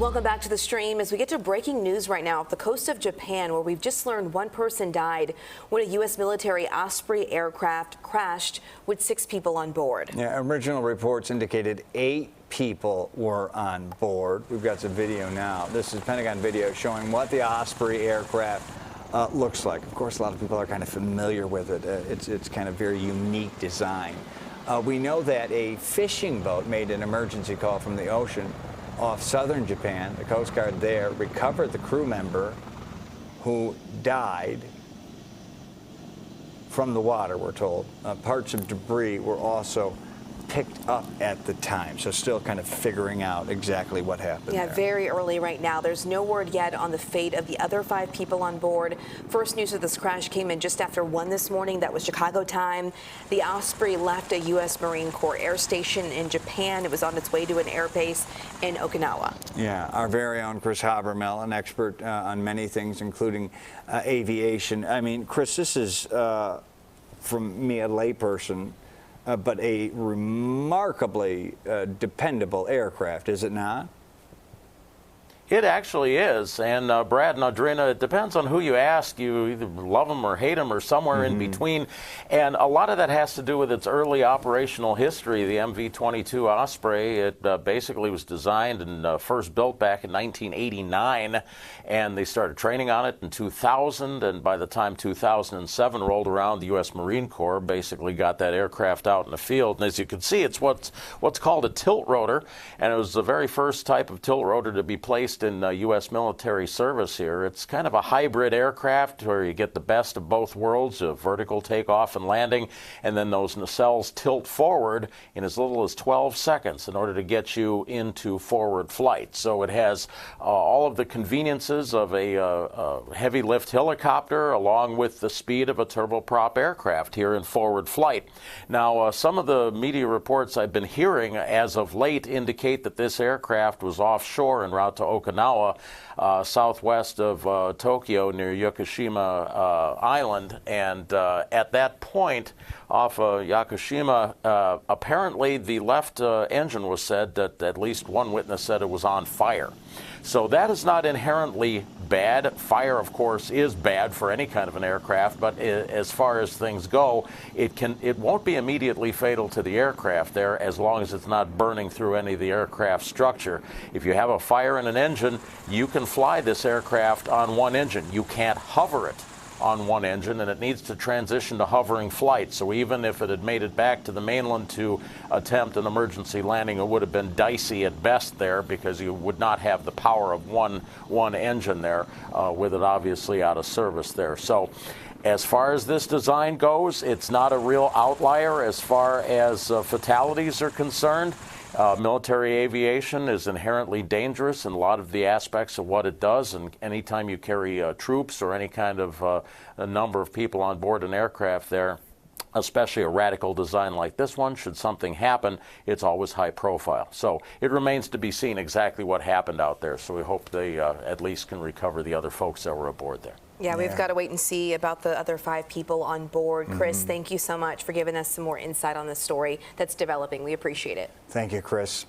Welcome back to the stream as we get to breaking news right now off the coast of Japan, where we've just learned one person died when a U.S. military Osprey aircraft crashed with 6 people on board. Yeah, original reports indicated 8 people were on board. We've got some video now. This is Pentagon video showing what the Osprey aircraft looks like. Of course, a lot of people are kind of familiar with it. It's kind of very unique design. We know that a fishing boat made an emergency call from the ocean off southern Japan. The Coast Guard there recovered the crew member who died from the water, we're told. Parts of debris were also picked up at the time, so still kind of figuring out exactly what happened. Yeah, there. Very early right now. There's no word yet on the fate of the other 5 people on board. First news of this crash came in just after 1 this morning. That was Chicago time. The Osprey left a U.S. Marine Corps air station in Japan. It was on its way to an air base in Okinawa. Yeah, our very own Kris Habermel, an expert on many things, including aviation. I mean, Kris, this is, from me, a layperson, but a remarkably dependable aircraft, is it not? It actually is, and Brad and Audrina, it depends on who you ask. You either love them or hate them or somewhere in between, and a lot of that has to do with its early operational history. The MV-22 Osprey, it basically was designed and first built back in 1989, and they started training on it in 2000, and by the time 2007 rolled around, the U.S. Marine Corps basically got that aircraft out in the field, and as you can see, it's what's called a tilt rotor, and it was the very first type of tilt rotor to be placed in U.S. military service here. It's kind of a hybrid aircraft where you get the best of both worlds, a vertical takeoff and landing, and then those nacelles tilt forward in as little as 12 seconds in order to get you into forward flight. So it has all of the conveniences of a heavy lift helicopter along with the speed of a turboprop aircraft here in forward flight. Now, some of the media reports I've been hearing as of late indicate that this aircraft was offshore en route to Okinawa, southwest of Tokyo near Yakushima Island, and at that point off Yakushima, apparently the left engine was said that at least one witness said it was on fire. So that is not inherently bad. Fire, of course, is bad for any kind of an aircraft, but as far as things go, it won't be immediately fatal to the aircraft there as long as it's not burning through any of the aircraft structure. If you have a fire in an engine, you can fly this aircraft on one engine. You can't hover it on one engine, and it needs to transition to hovering flight. So even if it had made it back to the mainland to attempt an emergency landing, it would have been dicey at best there because you would not have the power of one engine there, with it obviously out of service there. So as far as this design goes, it's not a real outlier as far as fatalities are concerned. Military aviation is inherently dangerous in a lot of the aspects of what it does, and anytime you carry troops or any kind of a number of people on board an aircraft there, especially a radical design like this one, should something happen, it's always high profile. So it remains to be seen exactly what happened out there, so we hope they at least can recover the other folks that were aboard there. Yeah, we've got to wait and see about the other 5 people on board. Kris, thank you so much for giving us some more insight on this story that's developing. We appreciate it. Thank you, Kris.